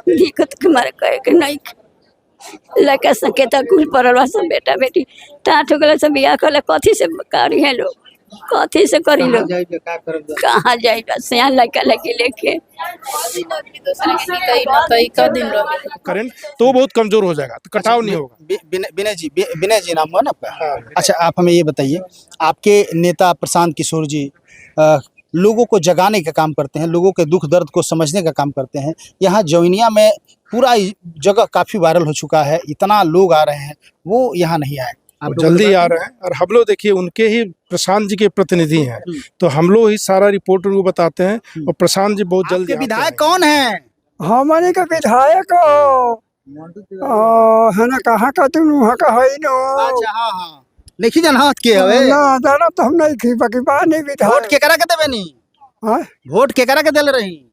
दिक्कत के मारे कहे के नहीं लड़का संकेता कुल पड़ल सब बेटा बेटी टाट हो गए सब बियाह कर कथी से करी है लोग कथी से करी लोग कहाँ जाएगा सियान लड़का लड़की लेके करेंट तो बहुत कमजोर हो जाएगा, तो कटाव नहीं होगा। विनय जी नाम हुआ ना आपका? अच्छा, आप हमें ये बताइए, आपके नेता प्रशांत किशोर जी लोगों को जगाने का काम करते हैं, लोगों के दुख दर्द को समझने का काम करते हैं। यहाँ जौनिया में पूरा जगह काफ़ी वायरल हो चुका है, इतना लोग आ रहे हैं, वो यहाँ नहीं आए। आप जल्दी आ रहे हैं और हम लोग देखिए उनके ही प्रशांत जी के प्रतिनिधि हैं, तो हम लोग ही सारा रिपोर्ट उनको बताते हैं और प्रशांत जी बहुत जल्दी। विधायक कौन है? हमारे का विधायक है ना, कहाँ का तुम वहाँ का है नो? अच्छा, हाँ हाँ, नहीं जाना हाथ के हवे ना जाना तो हम नहीं थी बाकी बात नहीं विधायक। वोट के करा के देबे नी? हाँ? वोट के करा के देले रही?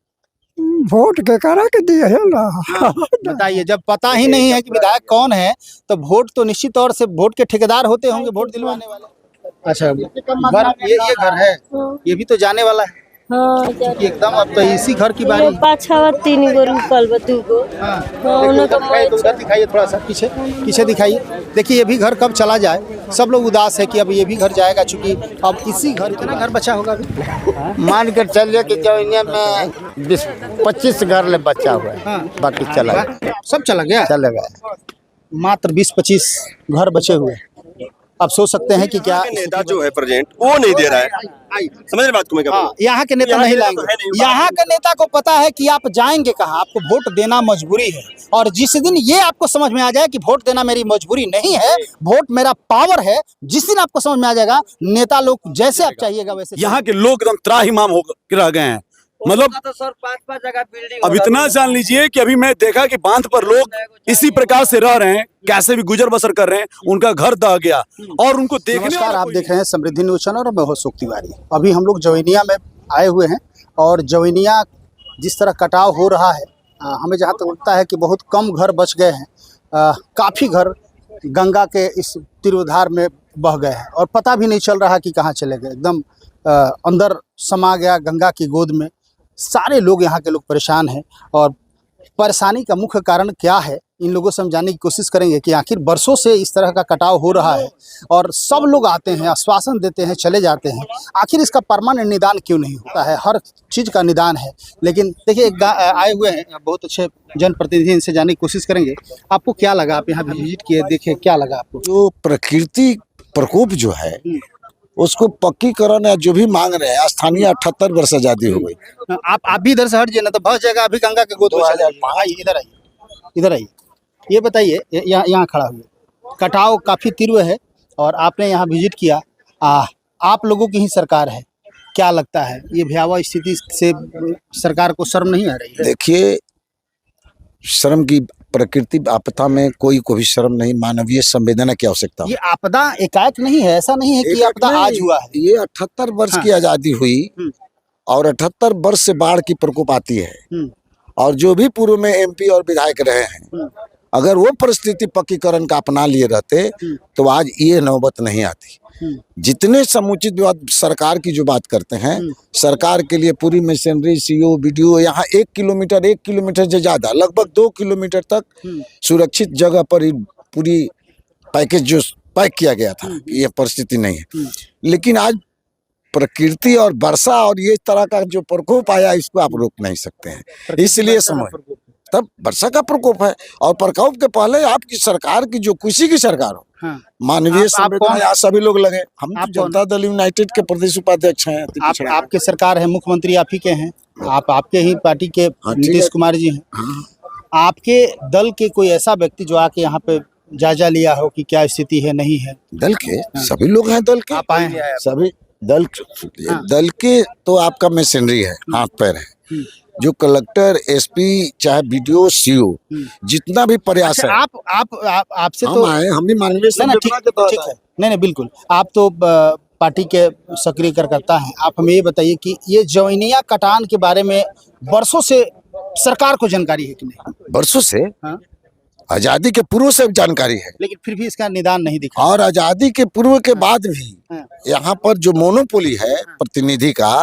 वोट के करा के दिए है ना। बताइए, जब पता ही नहीं है कि विधायक कौन है तो वोट तो निश्चित तौर से वोट के ठेकेदार होते होंगे, वोट दिलवाने वाले। अच्छा, घर ये घर है, ये भी तो जाने वाला है। हाँ, एकदम अब तो इसी घर की बारी। पाछा 3 गो रुकल बा 2 गो। हाँ, उधर दिखाइए, थोड़ा सा पीछे पीछे दिखाइए। देखिए, ये भी घर कब चला जाए, सब लोग उदास है कि अब ये भी घर जाएगा, चूंकि अब इसी घर, इतना घर बचा होगा अभी। मान कर चलिए कि जौनिया में 20-25 घर ले बचा हुआ है, बाकी चला गया। सब चला गया, चला गया। मात्र 20-25 घर बचे हुए हैं। अब सोच सकते हैं कि क्या नेता जो है प्रेजेंट वो नहीं दे रहा है, समझ रहे बात को मैं क्या बोल रहा हूं? यहाँ के नेता नहीं लाएंगे। यहाँ के नेता को पता है कि आप जाएंगे कहाँ, आपको वोट देना मजबूरी है। और जिस दिन ये आपको समझ में आ जाए कि वोट देना मेरी मजबूरी नहीं है, वोट मेरा पावर है, जिस दिन आपको समझ में आ जाएगा, नेता लोग जैसे आप चाहिएगा वैसे। यहाँ के लोग एकदम त्राहिमाम हो रह गए हैं। मतलब तो सर 5-5 जगह बिल्डिंग। अब इतना जान लीजिए कि अभी मैं देखा कि बांध पर लोग इसी प्रकार से रह रहे हैं, कैसे भी गुजर बसर कर रहे हैं, उनका घर दह गया और उनको देखने। नमस्कार, आप देख रहे हैं समृद्धि न्यूज चैनल और मैं हूं सुख तिवारी। अभी हम लोग जौनिया में आए हुए हैं और जौनिया जिस तरह कटाव हो रहा है, हमें जहां तक लगता है कि बहुत कम घर बच गए हैं। काफ़ी घर गंगा के इस तीरोधार में बह गए हैं और पता भी नहीं चल रहा कि कहाँ चले गए, एकदम अंदर समा गया गंगा की गोद में। सारे लोग, यहाँ के लोग परेशान हैं और परेशानी का मुख्य कारण क्या है, इन लोगों से हम जानने की कोशिश करेंगे कि आखिर बरसों से इस तरह का कटाव हो रहा है और सब लोग आते हैं, आश्वासन देते हैं, चले जाते हैं। आखिर इसका परमानेंट निदान क्यों नहीं होता है? हर चीज़ का निदान है, लेकिन देखिए आए हुए हैं बहुत अच्छे जनप्रतिनिधि, इनसे जानने की कोशिश करेंगे। आपको क्या लगा? आप यहाँ विजिट किए, देखे, क्या लगा आपको? जो प्रकृति प्रकोप जो है उसको पक्कीकरण या जो भी मांग रहे हैं, स्थानीय 78 वर्ष आजादी हो गई। आप भी इधर से हट जाइए ना, तो बस जाएगा। अभी गंगा के गोद में चले जाइए। आइए, इधर आइए, इधर आइए। ये बताइए, यहाँ खड़ा हुए, कटाव काफ़ी तीव्र है और आपने यहाँ विजिट किया, आप लोगों की ही सरकार है, क्या लगता है ये भयावह स्थिति से सरकार को शर्म नहीं आ रही है? देखिए, शर्म की प्रकृति आपदा में कोई को भी शर्म नहीं, मानवीय संवेदना की आवश्यकता। ये आपदा एकाएक नहीं है, ऐसा नहीं है कि आपदा आज हुआ है। ये 78 वर्ष की आजादी हुई और 78 वर्ष से बाढ़ की प्रकोप आती है और जो भी पूर्व में एमपी और विधायक रहे हैं, अगर वो परिस्थिति पक्कीकरण का अपना लिए रहते तो आज ये नौबत नहीं आती। जितने समुचित बात सरकार की जो बात करते हैं, सरकार के लिए पूरी मशीनरी, सीओ, बीडीओ, यहाँ 1 किलोमीटर से ज्यादा, लगभग 2 किलोमीटर तक सुरक्षित जगह पर ही पूरी पैकेज जो पैक किया गया था, ये परिस्थिति नहीं है। लेकिन आज प्रकृति और वर्षा और ये तरह का जो प्रकोप आया, इसको आप रोक नहीं सकते हैं। इसलिए समय तब वर्षा का प्रकोप है और प्रकोप के पहले आपकी सरकार की, जो किसी की सरकार हो, मानवीय संवेदना, यहाँ सभी लोग लगे। हम जनता दल यूनाइटेड के प्रदेश उपाध्यक्ष हैं। आपके सरकार है, मुख्यमंत्री आप ही के हैं, आपके ही पार्टी के नीतीश कुमार जी हैं। आपके दल के कोई ऐसा व्यक्ति जो आके यहाँ पे जायजा लिया हो कि क्या स्थिति है, नहीं है? दल के सभी लोग हैं, दल के आप आए हैं सभी दल के तो आपका मशीनरी है, हाथ पैर है। जो कलेक्टर, एसपी, चाहे बीडीओ, सीओ, जितना भी प्रयास है। आपसे तो हम भी मानवीय संवेदना के तहत है। नहीं, बिल्कुल। आप तो पार्टी के सक्रिय कार्यकर्ता हैं। आप हमें ये बताइए कि ये जौनिया कटान के बारे में वर्षों से सरकार को जानकारी है कि नहीं? वर्षों से आजादी के पूर्व से जानकारी है, लेकिन फिर भी इसका निदान नहीं दिखा। और आजादी के पूर्व के बाद भी हाँ। यहाँ पर जो मोनोपोली है प्रतिनिधि का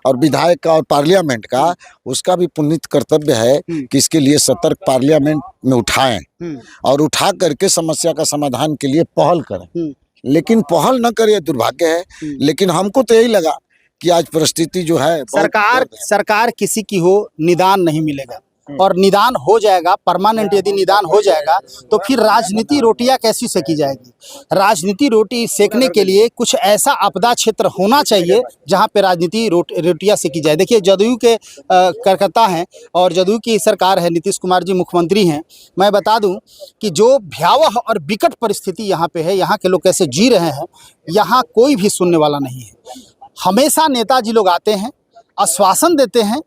और विधायक का और पार्लियामेंट का, उसका भी पुनीत कर्तव्य है कि इसके लिए सतर्क पार्लियामेंट में उठाएं और उठा करके समस्या का समाधान के लिए पहल करें। लेकिन पहल न करे दुर्भाग्य है। लेकिन हमको तो यही लगा कि आज परिस्थिति जो है सरकार किसी की हो, निदान नहीं मिलेगा, और निदान हो जाएगा परमानेंट। यदि निदान हो जाएगा तो फिर राजनीति रोटियां कैसी सेकी जाएगी? राजनीति रोटी सेकने के लिए कुछ ऐसा आपदा क्षेत्र होना चाहिए जहां पे राजनीति रोटियां सेकी जाए। देखिए, जदयू के कार्यकर्ता हैं और जदयू की सरकार है, नीतीश कुमार जी मुख्यमंत्री हैं। मैं बता दूं कि जो भयावह और विकट परिस्थिति यहाँ पे है, यहाँ के लोग कैसे जी रहे हैं, यहाँ कोई भी सुनने वाला नहीं है। हमेशा नेताजी लोग आते हैं, आश्वासन देते हैं,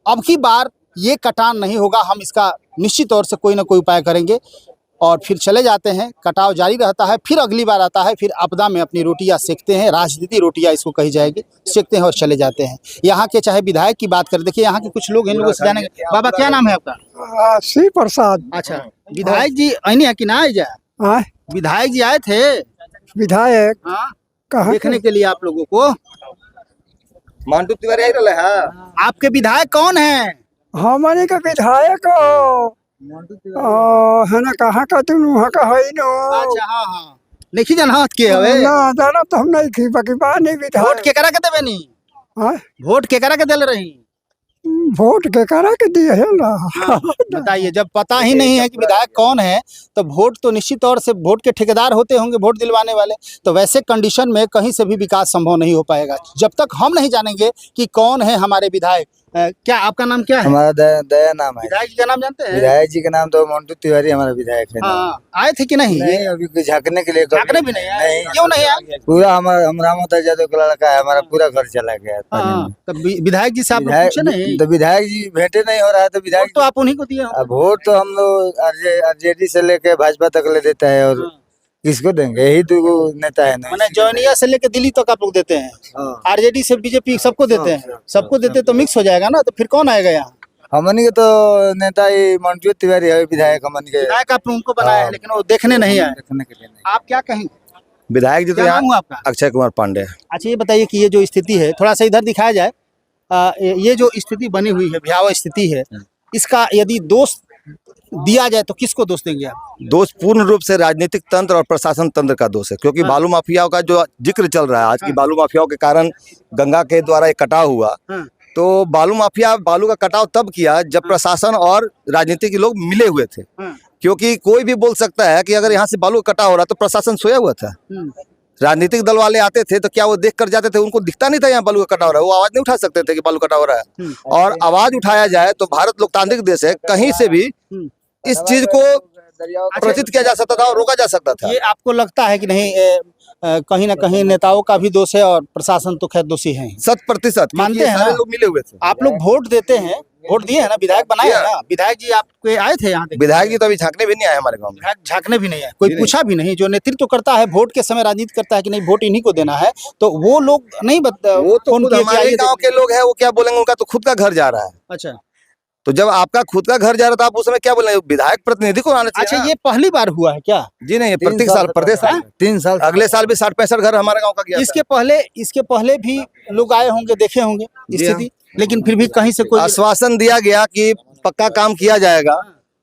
अब की बार ये कटान नहीं होगा, हम इसका निश्चित तौर से कोई ना कोई उपाय करेंगे, और फिर चले जाते हैं। कटाव जारी रहता है, फिर अगली बार आता है, फिर आपदा में अपनी रोटियां सेकते हैं, राजनीति रोटियां इसको कही जाएगी, सेकते हैं और चले जाते हैं। यहाँ के चाहे विधायक की बात करें, देखिए यहाँ के कुछ लोग इन लोगों से जानेंगे। बाबा, क्या नाम है आपका? श्री प्रसाद। अच्छा, विधायक जी आईने है कि ना आए जा? हाँ, विधायक जी आए थे विधायक हाँ कहाँ देखने के लिए आप लोगों को। मंटू तिवारी आई रहा है। आपके विधायक कौन है? हमारे का विधायक है ना, कहाँ का तुम वहाँ का है नो? अच्छा, हाँ हाँ, नहीं जाना के हवे ना जाना तो हम नहीं थी, बाकी बात नहीं वोट विधायक। के करा के देवे नी? हाँ, वोट के करा के देले रही? वोट के करा के दिए है ना। बताइए, जब पता ही नहीं है कि विधायक कौन है तो वोट तो निश्चित तौर से वोट के ठेकेदार होते होंगे, वोट दिलवाने वाले। तो वैसे कंडीशन में कहीं से भी विकास संभव नहीं हो पाएगा जब तक हम नहीं जानेंगे कि कौन है हमारे विधायक। क्या आपका नाम क्या है? हमारा दया नाम है। विधायक जी का नाम जानते हैं? विधायक जी का नाम तो मंटू तिवारी हमारा विधायक है। हाँ, आए थे कि नहीं? नहीं, अभी झांकने के लिए झांकने भी नहीं आए? क्यों नहीं आए? पूरा हमारा रामोदर यादव का लड़का है, हमारा पूरा घर चला गया पानी में। तो विधायक जी से आप लोग पूछे नहीं? तो विधायक जी भेंटे नहीं हो रहा है, तो विधायक तो आप उन्हीं को दिए होंगे। अब वोट तो हम लोग आरजेडी से लेके भाजपा तक ले देता है, और किसको देंगे? यही दो नेता है ना। मैंने जौनिया से लेके दिल्ली तक आप लोग देते हैं, आरजेडी से बीजेपी सबको देते हैं, सबको देते तो मिक्स हो जाएगा ना, तो फिर कौन आएगा यहाँ? हमन के तो नेता ये मंटू तिवारी है विधायक। हमन के विधायक आप उनको बनाया है, लेकिन वो देखने नहीं आए। देखने के लिए नहीं। आप क्या कहेंगे? विधायक जी तो क्या यहाँ नाम हुआ आपका? अक्षय कुमार पांडे। अच्छा, ये बताइए कि ये जो स्थिति है, थोड़ा सा इधर दिखाया जाए। ये जो स्थिति बनी हुई है, भयावह स्थिति है, इसका यदि दोष दिया जाए तो किसको दोष देंगे आप? दोष पूर्ण रूप से राजनीतिक तंत्र और प्रशासन तंत्र का दोष है, क्योंकि बालू माफियाओं का जो जिक्र चल रहा है आज की, बालू माफियाओं के कारण गंगा के द्वारा एक कटाव हुआ। तो बालू माफिया बालू का कटाव तब किया जब प्रशासन और राजनीति के लोग मिले हुए थे, क्योंकि कोई भी बोल सकता है कि अगर यहाँ से बालू का कटाव हो रहा तो प्रशासन सोया हुआ था। राजनीतिक दल वाले आते थे तो क्या वो देख कर जाते थे? उनको दिखता नहीं था यहाँ बालू का कटाव हो रहा है, वो आवाज नहीं उठा सकते थे कि बालू कटाव हो रहा है। और आवाज उठाया जाए तो भारत लोकतांत्रिक देश है, कहीं से भी इस चीज को प्रचित किया जा सकता था और रोका जा सकता था। ये आपको लगता है कि नहीं कहीं ना कहीं नेताओं का भी दोष है और प्रशासन तो खैर दोषी है? 100% मानते हैं सारे ना? लोग मिले हुए थे। आप लोग वोट देते हैं, वोट दिए है ना, विधायक बनाए हैं ना? विधायक जी आपके आए थे यहाँ? विधायक जी तो अभी झांकने भी नहीं आए हमारे गाँव में। विधायक झांकने भी नहीं आए, कोई पूछा भी नहीं? जो नेतृत्व करता है वोट के समय, राजनीति करता है कि नहीं वोट इन्हीं को देना है, तो वो लोग नहीं वो तो खुद हमारे गाँव के लोग हैं, वो क्या बोलेंगे? उनका तो खुद का घर जा रहा है। अच्छा, तो जब आपका खुद का घर जा रहा था, आप उस समय क्या बोलेंगे? विधायक प्रतिनिधि को आना चाहिए। अच्छा, ये पहली बार हुआ है क्या? जी नहीं, प्रत्येक साल, प्रत्येक साल 3 साल अगले साल भी 60-65 घर हमारे गांव का गया। इसके पहले भी लोग आए होंगे, देखे होंगे स्थिति, लेकिन फिर भी कहीं से कोई आश्वासन दिया गया कि पक्का काम किया जाएगा,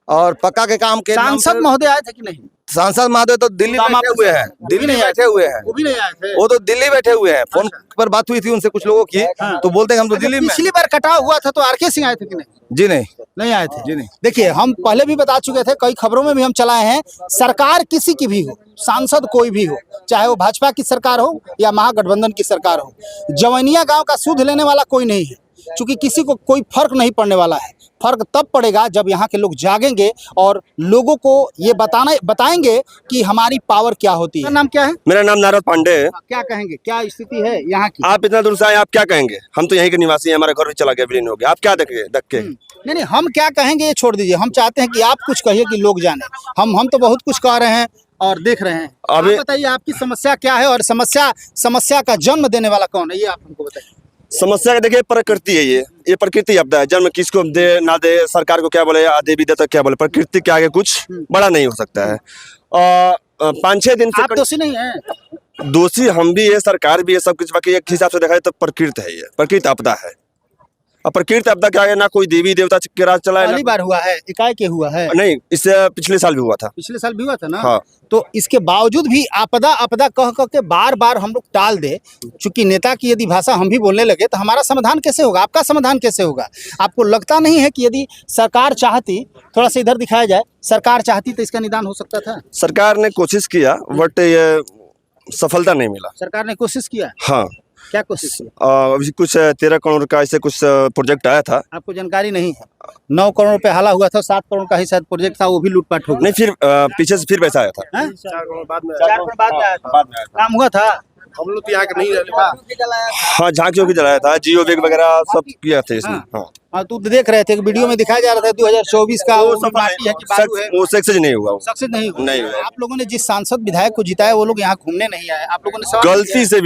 और पक्का के काम के नाम सांसद महोदय आए थे कि नहीं? सांसद महोदय तो दिल्ली बैठे हुए हैं, दिल्ली बैठे हुए हैं, वो भी नहीं आए थे? वो तो दिल्ली बैठे हुए हैं। फोन पर बात हुई थी उनसे कुछ लोगों की, तो बोलते हैं हम तो दिल्ली में। पिछली बार कटाव हुआ था तो आरके सिंह आए थे कि नहीं? जी नहीं, नहीं आए थे। जी नहीं। देखिए, हम पहले भी बता चुके थे, कई खबरों में भी हम चलाए हैं, सरकार किसी की भी हो, सांसद कोई भी हो, चाहे वो भाजपा की सरकार हो या महागठबंधन की सरकार हो, जवैनिया गांव का सूद लेने वाला कोई नहीं है, क्योंकि किसी को कोई फर्क नहीं पड़ने वाला है। फर्क तब पड़ेगा जब यहाँ के लोग जागेंगे और लोगों को ये बताएंगे कि हमारी पावर क्या होती है। नाम क्या है? मेरा नाम नारद पांडे है। क्या कहेंगे, क्या स्थिति है यहाँ की? आप इतना दूर से आए, आप क्या कहेंगे? हम तो यहीं के निवासी हैं, हमारा घर भी चला गया, विलीन हो गया। आप क्या देख के? नहीं, हम क्या कहेंगे ये छोड़ दीजिए, हम चाहते हैं कि आप कुछ कहिए कि लोग जाने। हम तो बहुत कुछ कह रहे हैं और देख रहे हैं। आप बताइए आपकी समस्या क्या है और समस्या का जन्म देने वाला कौन है, ये आप हमको बताइए। समस्या देखिए प्रकृति है, ये प्रकृति आपदा है। जन्म किसको दे ना दे, सरकार को क्या बोले या देवी देवता क्या बोले, प्रकृति के आगे कुछ बड़ा नहीं हो सकता है। 5-6 दिन से आप दोषी नहीं है? दोषी हम भी है, सरकार भी है, सब कुछ। बाकी एक हिसाब से देखा जाए तो प्रकृति है, ये प्रकृति आपदा है। और प्रकृति आपदा के आगे ना कोई देवी देवता के राज चला है, पहली बार हुआ है, एकाएक के हुआ है? नहीं, इससे पिछले साल भी हुआ था। पिछले साल भी हुआ था ना? हाँ। तो इसके बावजूद भी आपदा आपदा कह कह के बार बार हम लोग टाल दे, चूंकि नेता की यदि भाषा हम भी बोलने लगे तो हमारा समाधान कैसे होगा, आपका समाधान कैसे होगा? आपको लगता नहीं है कि यदि सरकार चाहती, थोड़ा सा इधर दिखाया जाए, सरकार चाहती तो इसका निदान हो सकता था? सरकार ने कोशिश किया बट ये सफलता नहीं मिला। सरकार ने कोशिश किया? हाँ। क्या कोशिश की? अभी कुछ 13 करोड़ का ऐसे कुछ प्रोजेक्ट आया था। आपको जानकारी नहीं है? 9 करोड़ रुपए हाला हुआ था, 7 करोड़ का ही शायद प्रोजेक्ट था, वो भी लूटपाट हो गया। नहीं, फिर पीछे से फिर पैसा आया था। 4 करोड़ बाद में आया था। काम हुआ था? हम लोग तो यहाँ के नहीं रहने। हाँ, झांकियों की जलाया था, जियो बैग वगैरह सब किया था इसमें। हाँ, हाँ, तू देख रहे थे कि वीडियो में दिखाया जा रहा था 2024 का वो माटी है कि बालू है, वो सक्सेस नहीं हुआ। सक्सेस नहीं हुआ। नहीं हुआ। आप लोगों ने जिस सांसद विधायक को जिताया वो लोग यहाँ घूमने नहीं आए, आप लोगों ने सवाल गलती से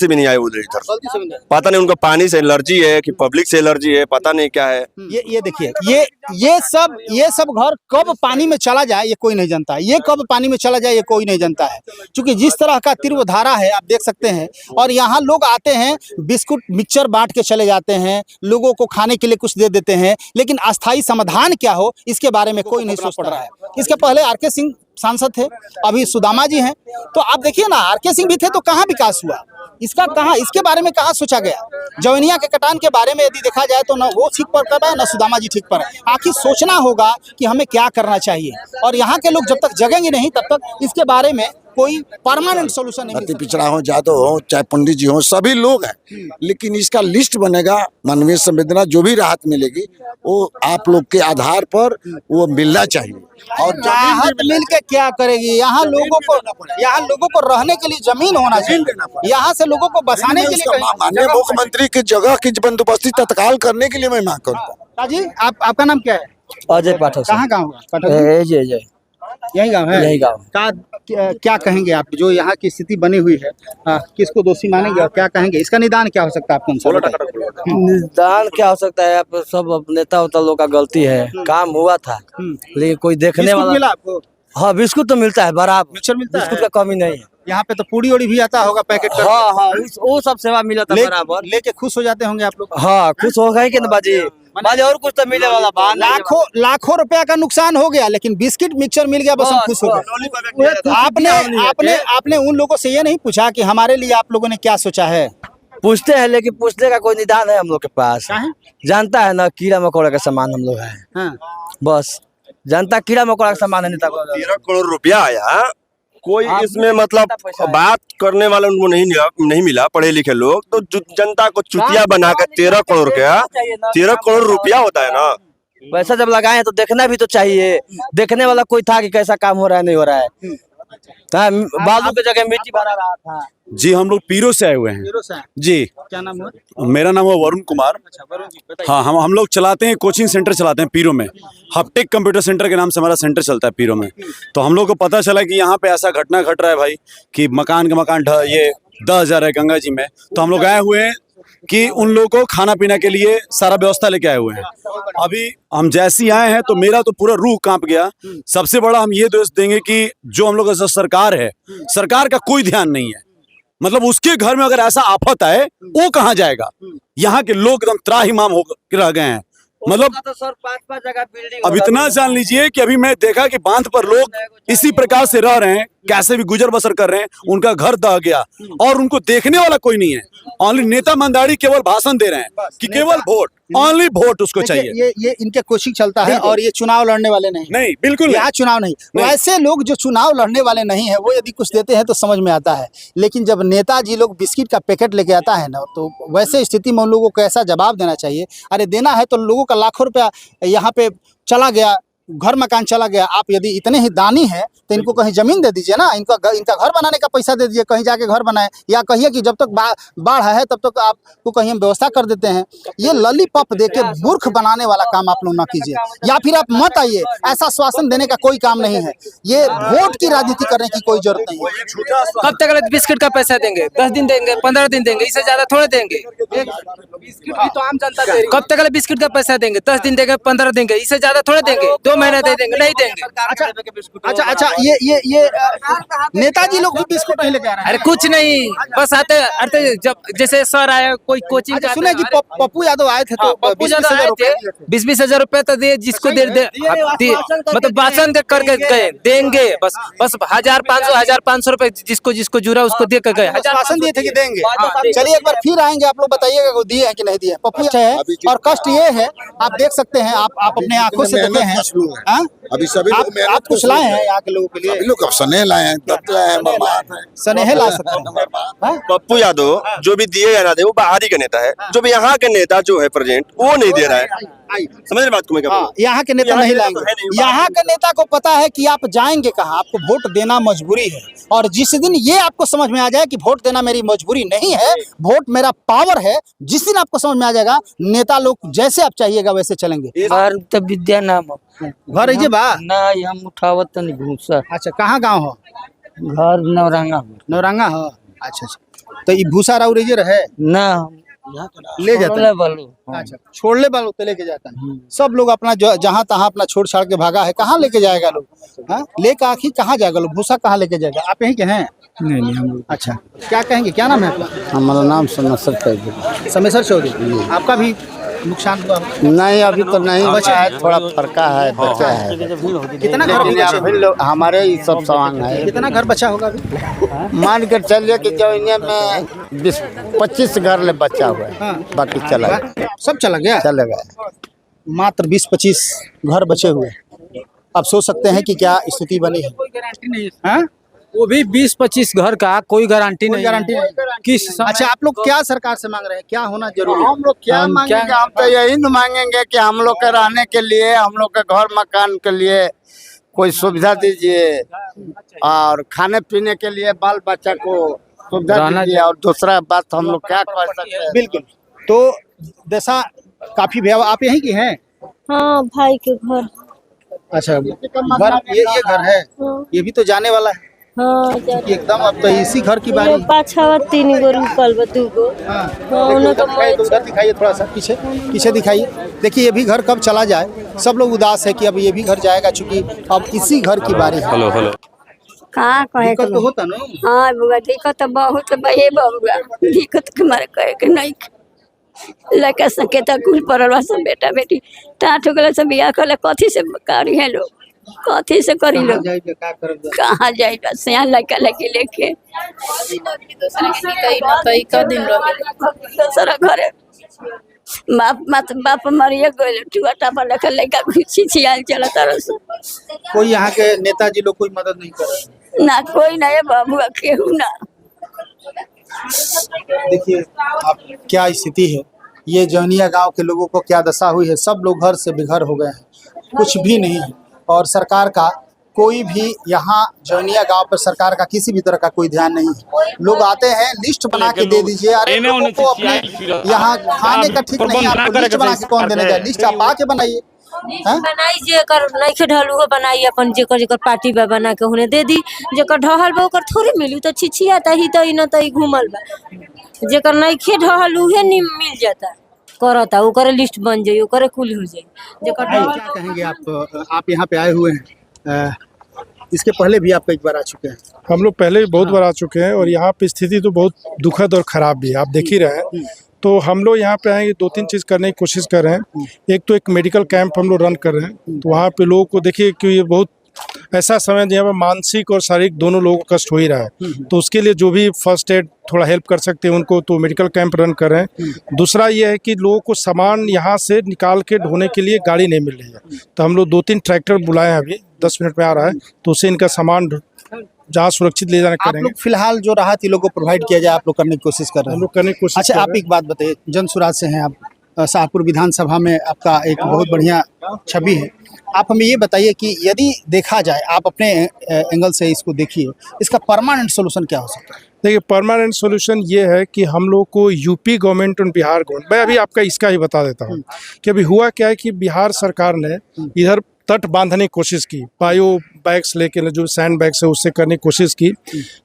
भी नहीं आए उधर इधर। गलती से भी नहीं। पता नहीं उनको पानी से एलर्जी है कि पब्लिक से एलर्जी है, पता नहीं क्या है। ये देखिए, ये सब घर कब पानी में चला जाए ये कोई नहीं जानता, ये कब पानी में चला जाए ये कोई नहीं जानता है, क्योंकि जिस तरह का तीव्र धारा है आप देख सकते हैं। और यहाँ लोग आते हैं, बिस्कुट मिक्सचर बांट के चले जाते हैं, लोगों को खाने के लिए कुछ दे देते हैं, लेकिन अस्थायी समाधान क्या हो इसके बारे में कोई नहीं सोच रहा है। इसके पहले आर.के. सिंह सांसद थे, अभी सुदामा जी हैं, तो आप देखिए ना, आर.के. सिंह भी थे तो कहाँ विकास हुआ, इसका कहाँ, इसके बारे में कहाँ सोचा गया? जवनिया के कटान के बारे में यदि देखा जाए तो न वो ठीक पर कर रहा है, न सुदामा जी ठीक पर है। आखिर सोचना होगा कि हमें क्या करना चाहिए, और यहाँ के लोग जब तक जगेंगे नहीं तब तक इसके बारे में कोई परमानेंट सोल्यूशन नहीं। अति पिछड़ा हो, जादव हो, चाहे पंडित जी हो, सभी लोग हैं, लेकिन इसका लिस्ट बनेगा, मानवीय संवेदना जो भी राहत मिलेगी वो आप लोग के आधार पर वो मिलना चाहिए। और राहत मिल के क्या करेगी? यहाँ लोगों को रहने के लिए जमीन होना चाहिए, यहाँ से लोगों को बसाने के लिए माननीय मुख्यमंत्री की जगह की बंदोबस्ती तत्काल करने के लिए मैं मांग करूँगा। जी, आपका नाम क्या है? अजय पाठक। कहाँ गाँव हुआ? यही गाँव है? यही गाँव। क्या कहेंगे आप, जो यहाँ की स्थिति बनी हुई है, किसको दोषी मानेंगे और क्या कहेंगे, इसका निदान क्या हो सकता है आपको अनुसार? निदान क्या हो सकता है? आप सब नेता उता लोग का गलती है, काम हुआ था लेकिन कोई देखने वाला मिला आपको? हाँ, बिस्कुट तो मिलता है बराबर, मिक्सचर मिलता है, बिस्कुट का कमी नहीं है। यहाँ पे तो पूड़ी ओड़ी भी आता होगा पैकेट कर। हाँ, वो सब सेवा मिला था बराबर, लेके खुश हो जाते होंगे आप लोग? हाँ, खुश हो गए कि न बाजी, और कुछ तो मिले वाला बा। लाखों रुपया का नुकसान हो गया, लेकिन बिस्किट मिक्सचर मिल गया, बस हम खुश हो गए। आपने उन लोगों से ये नहीं पूछा कि हमारे लिए आप लोगों ने क्या सोचा है? पूछते हैं, लेकिन पूछने का कोई निदान है हम लोग के पास? जानता है ना, कीड़ा मकोड़ा का सामान हम लोग है, बस जानता कीड़ा मकोड़ा का सामान है। नेता को 13 करोड़ रुपया आया, कोई इसमें मतलब बात करने वाला उनको नहीं मिला, पढ़े लिखे लोग तो जनता को चुतिया बनाकर 13 करोड़ रुपया होता है ना। पैसा जब लगाए तो देखना भी तो चाहिए, देखने वाला कोई था कि कैसा काम हो रहा है नहीं हो रहा है। बालू की जगह मिट्टी भरा रहा था। जी, हम लोग पीरो से आए हुए हैं। जी, क्या नाम है? मेरा नाम है वरुण कुमार। हाँ, हम लोग चलाते हैं, कोचिंग सेंटर चलाते हैं पीरो में। हपटेक कंप्यूटर सेंटर के नाम से हमारा सेंटर चलता है पीरो में। तो हम लोग को पता चला कि यहाँ पे ऐसा घटना घट रहा है भाई, कि मकान ये 10,000 है गंगा जी में। तो हम लोग आए हुए हैं कि उन लोगों को खाना पीना के लिए सारा व्यवस्था लेके आए हुए हैं। अभी हम जैसे ही आए हैं तो मेरा तो पूरा रूह कांप गया। सबसे बड़ा हम ये दोष देंगे कि जो हम लोग का सरकार है, सरकार का कोई ध्यान नहीं है। मतलब उसके घर में अगर ऐसा आफत आए वो कहाँ जाएगा? यहाँ के लोग एकदम त्राहिमाम हो रह गए हैं। मतलब तो सर 5-5 जगह बिल्डिंग, अब इतना जान लीजिए कि अभी मैं देखा कि बांध पर लोग इसी प्रकार से रह रहे हैं, कैसे भी गुजर बसर कर रहे हैं, उनका घर दह गया और उनको देखने वाला कोई नहीं है। ओनली नेता मंदारी केवल भाषण दे रहे हैं कि केवल वोट, ओनली वोट उसको चाहिए। ये इनके कोशिश चलता है, और ये चुनाव लड़ने वाले नहीं, बिल्कुल यहाँ चुनाव नहीं। वैसे लोग जो चुनाव लड़ने वाले नहीं है वो यदि कुछ देते हैं तो समझ में आता है, लेकिन जब नेताजी लोग बिस्किट का पैकेट लेके आता है ना, तो वैसे स्थिति में उन लोगों को ऐसा जवाब देना चाहिए। अरे देना है तो लोगों का लाखों रुपया यहाँ पे चला गया, घर मकान चला गया, आप यदि इतने ही दानी हैं तो इनको कहीं जमीन दे दीजिए ना, इनका घर बनाने का पैसा दे दीजिए, कहीं जाके घर बनाए, या कहिए कि जब तक बाढ़ है तब तक आपको कहीं हम व्यवस्था कर देते हैं। ये लॉलीपॉप दे के मूर्ख बनाने वाला काम आप लोग ना कीजिए, या फिर आप मत आइए, ऐसा आश्वासन देने का कोई काम नहीं है। ये वोट की राजनीति करने की कोई जरूरत नहीं है। कब तक बिस्किट का पैसा देंगे? 10 दिन देंगे, 15 दिन देंगे, इससे ज्यादा थोड़े देंगे। बिस्किट भी तो आम जनता दे रही है। कब तक बिस्किट का पैसा देंगे? 10 दिन देंगे, 15 देंगे, इससे ज्यादा थोड़े देंगे। 2 महीने दे देंगे, नहीं देंगे। अच्छा, ये नेताजी लोग भी बिस्कुट नहीं लेके आ रहे हैं? अरे कुछ नहीं, बस आते जब जैसे सर आए कोई कोचिंग अच्छा, सुना कि पप्पू यादव आए थे तो पप्पू यादव आए थे, 20-20 हजार रुपए तो दे, जिसको दे मतलब भाषण करके गए, देंगे बस 1500 रुपए जिसको जुड़ा उसको दे कर गए। आश्वासन दिए थे कि देंगे। चलिए एक बार फिर आएंगे, आप लोग बताइएगा को दिए हैं कि नहीं दिए। पप्पू अच्छा है, और कष्ट ये है, आप देख सकते हैं, आप अपने आंखों से देखे हैं। अभी सभी आप कुछ लाए हैं यहाँ के लोगों के लिए? लोग स्नेह लाए हैं, दत्त लाए हैं, स्नेह ला सकते हैं। पप्पू यादव जो भी दिए या ना दे वो बाहरी का नेता है, जो भी यहाँ के नेता जो है प्रेजेंट वो नहीं दे रहा है। समझ रहे बात को मैं क्या बोल रहा हूं? यहाँ के नेता नहीं लाएंगे। यहाँ के नेता को पता है कि आप जाएंगे कहाँ, आपको वोट देना मजबूरी है, और जिस दिन ये आपको समझ में आ जाए कि वोट देना मेरी मजबूरी नहीं है, वोट मेरा पावर है, जिस दिन आपको समझ में आ जाएगा, नेता लोग जैसे आप चाहिएगा वैसे चलेंगे। घर तो विद्या नाम घर है बा ना, हम उठावत तो नहीं भूसा। अच्छा, कहाँ गाँव हो? घर नौरंगा हो। अच्छा, तो ये भूसा राउ रही रहे ना, ले जाता है। अच्छा, छोड़ले वालों तो लेके जाता है। सब लोग अपना जहाँ तहाँ अपना छोड़ छाड़ के भागा है, कहाँ लेके जाएगा लोग? लेके आखिर कहाँ जाएगा लोग? भूसा कहाँ लेके जाएगा? आप यहीं के हैं? नहीं हम। अच्छा, क्या कहेंगे, क्या नाम है आपका? हमारा नाम समेसर चौधरी। आपका भी नुकसान हुआ? नहीं, अभी तो नहीं बचा है, थोड़ा फरका है, बचा है। कितना घर बचा? हमारे ही सब सामान है। कितना घर बचा होगा अभी? मान कर चलिए कि जौनिया में 20-25 घर ले बचा हुआ है, बाकी चला गया। सब चला गया? मात्र 20-25 घर बचे हुए। आप सोच सकते हैं कि क्या स्थिति बनी है। कोई गारंटी नहीं है, वो भी 20-25 घर का कोई गारंटी नहीं। किस अच्छा, आप लोग क्या सरकार से मांग रहे हैं, क्या होना जरूरी है? हम लोग क्या मांगेंगे? हम तो यही न मांगेंगे कि हम लोग के रहने के लिए, हम लोग के घर मकान के लिए कोई सुविधा दीजिए, और खाने पीने के लिए बाल बच्चा को सुविधा दीजिए, और दूसरा बात हम लोग क्या कर सकते हैं। बिल्कुल। तो दशा काफी भयावह। आप यहीं की हैं? हाँ, भाई के घर। अच्छा, घर ये घर है, ये भी तो जाने वाला है। हाँ, एकदम अब तो इसी घर की बारी। पाछा 3 गो रुकल बा, 2 गो। उधर दिखाइए, थोड़ा सा पीछे दिखाइए। देखिए, ये भी घर कब चला जाए, सब लोग उदास है कि अब ये भी घर जाएगा, चूंकि अब इसी घर की बारी है। हेलो कहाँ कहे दिक्कत तो होता ना? हाँ बुआ, दिक्कत तो बहुत बहे बउआ, दिक्कत के मारे कहे के नहीं। लड़का संकेता कुल पड़ल सब बेटा बेटी टाट हो गए, सब बियाह कर कथी से करी है लोग, कथी से करी लोग? कहाँ जाएगा सियान लड़का लड़की लेके दूसरा घरे बाप मरिए गए, टुआ टापा लखा लड़का छिछियाल चला तरस। कोई यहाँ के नेताजी लोग कोई मदद नहीं कर रहे? ना कोई नहीं बाबू, केहू ना। देखिए आप क्या स्थिति है, ये जौनिया गांव के लोगों को क्या दशा हुई है। सब लोग घर से बेघर हो गए हैं, कुछ भी नहीं है, और सरकार का कोई भी यहाँ जौनिया गांव पर सरकार का किसी भी तरह का कोई ध्यान नहीं है। लोग आते हैं, लिस्ट बना के दे दीजिए। अरे लोगों को अपने यहाँ खाने का ठीक नहीं, आपको लिस्ट बना के कौन देने जाए? लिस्ट आप आके बनाइए, बनाई जेकर नइखे ढल उहो बनाई, अपन जेकर जेकर पार्टी बा बना के होने दे दी। जेकर ढहल बा ओकर थोड़ी मिली, तो छिछिया तही तही न तही घूमल बा। जेकर नइखे ढहल उहे नहीं मिल जाता, करता ओकर लिस्ट बन जाई, ओकर कुल हो जाई। जेकर क्या कहेंगे आप यहाँ पे आए हुए हैं, इसके पहले भी आप कई बार आ चुके हैं? हम लोग पहले भी बहुत बार आ चुके हैं, और यहाँ पे स्थिति तो बहुत दुखद और ख़राब भी है, आप देख ही रहे हैं। तो हम लोग यहाँ पे आएंगे, 2-3 चीज़ करने की कोशिश कर रहे हैं। एक तो एक मेडिकल कैंप हम लोग रन कर रहे हैं, तो वहाँ पे लोगों को देखिए कि ये बहुत ऐसा समय जहाँ पर मानसिक और शारीरिक दोनों लोगों को कष्ट हो ही रहा है, तो उसके लिए जो भी फर्स्ट एड थोड़ा हेल्प कर सकते हैं उनको, तो मेडिकल कैंप रन कर रहे हैं। दूसरा ये है कि लोगों को सामान यहाँ से निकाल के ढोने के लिए गाड़ी नहीं मिल रही है, तो हम लोग 2-3 ट्रैक्टर बुलाए हैं, अभी 10 मिनट में आ रहा है, तो उससे इनका सामान जहाँ सुरक्षित ले जाने करेंगे। आप लोग फिलहाल जो राहत लोगों को प्रोवाइड किया जाए, आप लोग करने की कोशिश कर रहे हैं? हम लोग करने की कोशिश। अच्छा, आप एक बात बताइए, जन सुराज से हैं आप, शाहपुर विधानसभा में आपका एक बहुत बढ़िया छवि है, आप हमें ये बताइए कि यदि देखा जाए, आप अपने एंगल से इसको देखिए, इसका परमानेंट सोल्यूशन क्या हो सकता है? देखिए, परमानेंट सॉल्यूशन ये है कि हम लोग को यूपी गवर्नमेंट और बिहार गवर्नमेंट, मैं अभी आपका इसका ही बता देता हूँ कि अभी हुआ क्या है कि बिहार सरकार ने इधर तट बांधने की कोशिश की, बायो बैग्स लेके जो सैंड बैग्स है उससे करने की कोशिश की,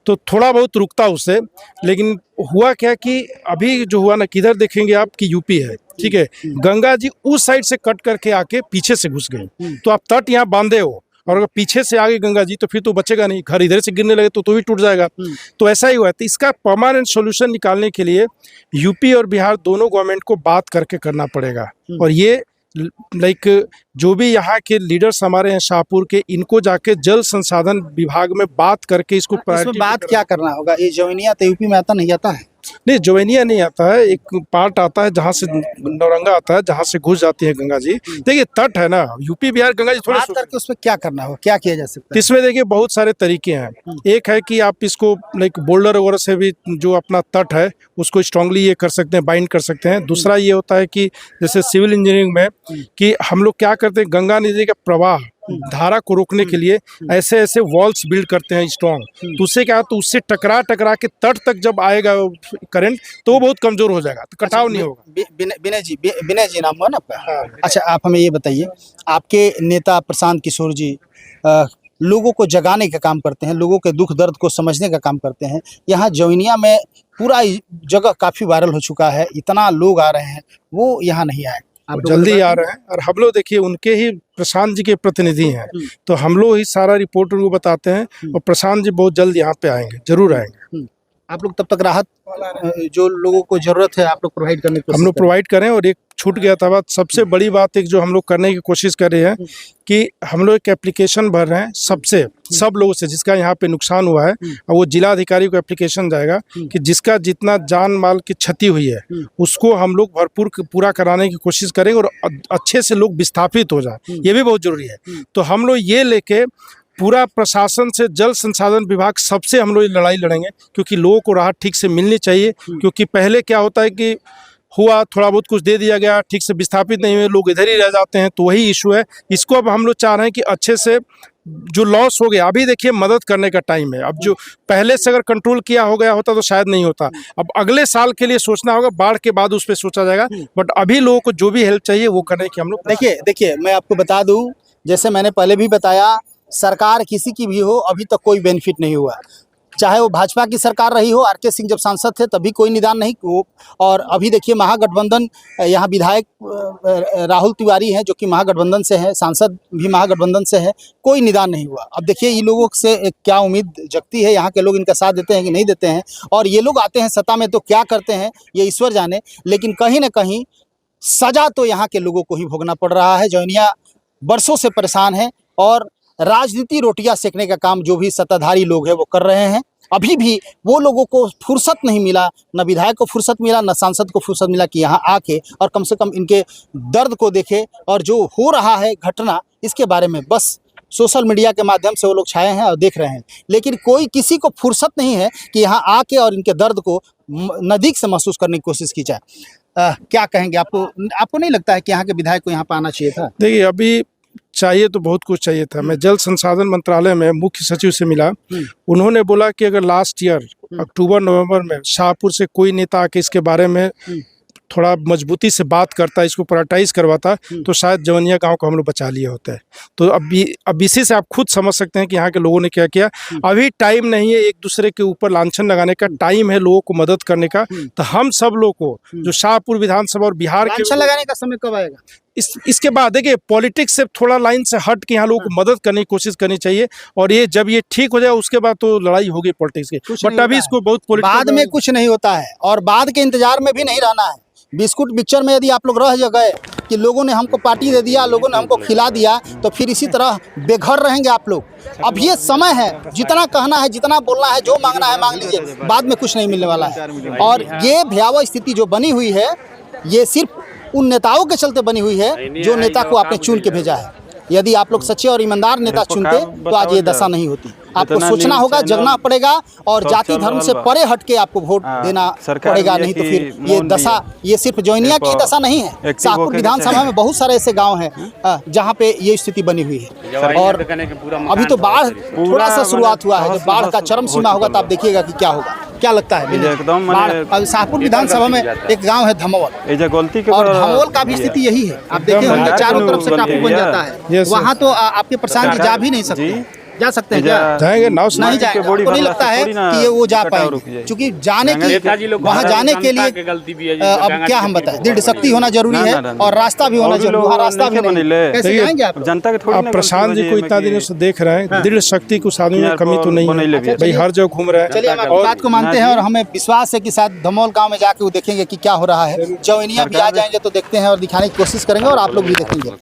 तो थोड़ा बहुत रुकता उससे, लेकिन हुआ क्या कि अभी जो हुआ ना, किधर देखेंगे आप कि यूपी है, ठीक है, गंगा जी उस साइड से कट करके आके पीछे से घुस गई, तो आप तट यहाँ बांधे हो और अगर पीछे से आगे गंगा जी तो फिर तो बचेगा नहीं, घर इधर से गिरने लगे तो भी टूट जाएगा। तो ऐसा ही हुआ है। तो इसका परमानेंट सॉल्यूशन निकालने के लिए यूपी और बिहार दोनों गवर्नमेंट को बात करके करना पड़ेगा, और ये लाइक जो भी यहाँ के लीडर्स हमारे हैं शाहपुर के, इनको जाके जल संसाधन विभाग में बात करके इसको इसमें priority बात क्या करना होगा? ये जवैनिया तो यूपी में आता नहीं आता है? नहीं, जवैनिया नहीं आता है, एक पार्ट आता है जहाँ से नौरंगा आता है, जहाँ से घुस जाती है गंगा जी। देखिए तट है ना, यूपी बिहार गंगा जी थोड़ा बात करके उसमें क्या करना होगा, क्या किया जा सकता है? इसमें देखिए बहुत सारे तरीके हैं। एक है कि आप इसको लाइक बोल्डर वगैरह से भी जो अपना तट है उसको स्ट्रांगली ये कर सकते हैं, बाइंड कर सकते हैं। दूसरा ये होता है कि जैसे सिविल इंजीनियरिंग में कि हम लोग क्या करते हैं, गंगा नदी का प्रवाह धारा को रोकने के लिए ऐसे ऐसे वॉल्स बिल्ड करते हैं स्ट्रॉन्ग, तो उससे क्या, तो उससे टकरा टकरा के तट तक जब आएगा करंट तो वो बहुत कमजोर हो जाएगा, तो कटाव नहीं होगा। विनय जी नाम हुआ ना आपका? अच्छा, आप हमें ये बताइए, आपके नेता प्रशांत किशोर जी लोगों को जगाने का काम करते हैं, लोगों के दुख दर्द को समझने का काम करते हैं। यहाँ जवैनिया में पूरा जगह काफ़ी वायरल हो चुका है, इतना लोग आ रहे हैं, वो यहाँ नहीं आए, आप जल्दी आ रहे हैं। और हम लोग देखिए उनके ही प्रशांत जी के प्रतिनिधि हैं, तो हम लोग ही सारा रिपोर्ट उनको बताते हैं, और प्रशांत जी बहुत जल्द यहाँ पे आएंगे, जरूर आएंगे। आप लोग तब तक राहत जो लोगों को जरूरत है आप लोग प्रोवाइड करने की हम लोग प्रोवाइड करें। और एक छूट गया था बात, सबसे बड़ी बात एक जो हम लोग करने की कोशिश कर रहे हैं कि हम लोग एक एप्लीकेशन भर रहे हैं सब लोगों से जिसका यहाँ पे नुकसान हुआ है, और वो जिला अधिकारी को एप्लीकेशन जाएगा कि जिसका जितना जान माल की क्षति हुई है उसको हम लोग भरपूर पूरा कराने की कोशिश करेंगे, और अच्छे से लोग विस्थापित हो जाए, ये भी बहुत जरूरी है। तो हम लोग ये लेके पूरा प्रशासन से, जल संसाधन विभाग सबसे हम लोग लड़ाई लड़ेंगे, क्योंकि लोगों को राहत ठीक से मिलनी चाहिए। क्योंकि पहले क्या होता है कि हुआ थोड़ा बहुत कुछ दे दिया गया, ठीक से विस्थापित नहीं हुए, लोग इधर ही रह जाते हैं, तो वही इशू है। इसको अब हम लोग चाह रहे हैं कि अच्छे से जो लॉस हो गया, अभी देखिए मदद करने का टाइम है। अब जो पहले से अगर कंट्रोल किया हो गया होता तो शायद नहीं होता। अब अगले साल के लिए सोचना होगा, बाढ़ के बाद उस पर सोचा जाएगा, बट अभी लोगों को जो भी हेल्प चाहिए वो करने की हम लोग। देखिए मैं आपको बता दूं, जैसे मैंने पहले भी बताया, सरकार किसी की भी हो अभी तक कोई बेनिफिट नहीं हुआ। चाहे वो भाजपा की सरकार रही हो, आर.के. सिंह जब सांसद थे तभी कोई निदान नहीं हो, और अभी देखिए महागठबंधन, यहाँ विधायक राहुल तिवारी हैं जो कि महागठबंधन से हैं, सांसद भी महागठबंधन से है, कोई निदान नहीं हुआ। अब देखिए ये लोगों से क्या उम्मीद जगती है, यहाँ के लोग इनका साथ देते हैं कि नहीं देते हैं, और ये लोग आते हैं सत्ता में तो क्या करते हैं ये ईश्वर जाने, लेकिन कहीं ना कहीं सजा तो यहाँ के लोगों को ही भोगना पड़ रहा है। जवैनिया बरसों से परेशान है, और राजनीति रोटियां सेकने का काम जो भी सत्ताधारी लोग हैं वो कर रहे हैं। अभी भी वो लोगों को फुर्सत नहीं मिला, न विधायक को फुर्सत मिला, न सांसद को फुर्सत मिला कि यहाँ आके और कम से कम इनके दर्द को देखे, और जो हो रहा है घटना इसके बारे में बस सोशल मीडिया के माध्यम से वो लोग छाए हैं और देख रहे हैं, लेकिन कोई किसी को फुर्सत नहीं है कि यहाँ आके और इनके दर्द को नज़दीक से महसूस करने की कोशिश की जाए। क्या कहेंगे, आपको नहीं लगता है कि यहाँ के विधायक को यहाँ पर आना चाहिए था? देखिए अभी चाहिए तो बहुत कुछ चाहिए था। मैं जल संसाधन मंत्रालय में मुख्य सचिव से मिला, उन्होंने बोला कि अगर लास्ट ईयर अक्टूबर नवंबर में शाहपुर से कोई नेता आके इसके बारे में थोड़ा मजबूती से बात करता, इसको प्रायोरिटाइज करवाता, तो शायद जवैनिया गांव को हम लोग बचा लिए होते हैं। तो अब इसी से आप खुद समझ सकते हैं कि यहाँ के लोगों ने क्या किया। अभी टाइम नहीं है एक दूसरे के ऊपर लांछन लगाने का, टाइम है लोगों को मदद करने का। तो हम सब लोग को जो शाहपुर विधानसभा और बिहार के लांछन लगाने का समय कब आएगा? इसके बाद देखिए पॉलिटिक्स से थोड़ा लाइन से हट के यहाँ लोगों को मदद करने की कोशिश करनी चाहिए, और ये जब ये ठीक हो जाए उसके बाद तो लड़ाई होगी पॉलिटिक्स की। बट अभी इसको बहुत बाद में कुछ नहीं होता है, और बाद के इंतजार में भी नहीं रहना है। बिस्कुट पिक्चर में यदि आप लोग रह गए कि लोगों ने हमको पार्टी दे दिया, लोगों ने हमको खिला दिया, तो फिर इसी तरह बेघर रहेंगे आप लोग। अब ये समय है, जितना कहना है, जितना बोलना है, जो मांगना है मांग लीजिए, बाद में कुछ नहीं मिलने वाला है। और ये भयावह स्थिति जो बनी हुई है, ये सिर्फ उन नेताओं के चलते बनी हुई है जो नेता को आपने चुन के भेजा है। यदि आप लोग सच्चे और ईमानदार नेता चुनते तो आज ये दशा नहीं होती। आपको इतना सोचना न्यूज़ होगा, चैनल जगना पड़ेगा और सब जाति चल धर्म रहल से बा। परे हट के आपको वोट हाँ, देना सरकार पड़ेगा, ये नहीं तो कि फिर ये मौन दशा दिया। ये सिर्फ जोइनिया की देखो, दशा नहीं है। एक्टिव शाहपुर होके विधानसभा चाहिए। में बहुत सारे ऐसे गाँव हैं जहाँ पे ये स्थिति बनी हुई है। और अभी तो बाढ़ थोड़ा सा शुरुआत हुआ है, जब बाढ़ का चरम सीमा होगा तो आप देखिएगा कि क्या होगा। क्या लगता है विनय? एकदम बाढ़ माने- अब शाहपुर विधानसभा में एक गांव है धमोल, ये गलती के और धमोल का भी स्थिति यही है। आप देखे एकदम होंगे चारों तरफ से बन टापू गई बन है। जाता है, Yes, sir. वहाँ तो आपके प्रशांत जी जा भी नहीं सकते। जी। जा सकते हैं क्या? जाएंगे नाव से नहीं जाएंगे। बॉडी आपको नहीं बनला लगता से है थोड़ी ना कि ये वो जा कटाव रुक पाएंगे? जाएगी। क्योंकि जाने की नेताजी लोग वहाँ जाने के लिए अब क्या हम बताएं, दृढ़ शक्ति होना जरूरी ना, है ना, ना। और रास्ता भी होना और भी जरूरी है। लोग वहाँ रास्ता भी नहीं नहीं बनेले। है। कैसे देखिए, जाएंगे आप? जनता के थोड़ी आप ना प्रशांत गलती जी हो को जाए इतना में कि- दिनों से देख रहे हैं, दृढ़ शक्ति को उस आदमी में कमी तो नहीं बनैले भी है है। भाई, हर जगह घूम रहे हैं। चलिए हम आपकी बात को मानते हैं और हमें विश्वास है कि शायद धमोल गांव में जाके वो देखेंगे कि क्या हो रहा है। जौनिया भी आ जाएंगे तो देखते हैं और दिखाने की कोशिश करेंगे और आप लोग भी देखेंगे।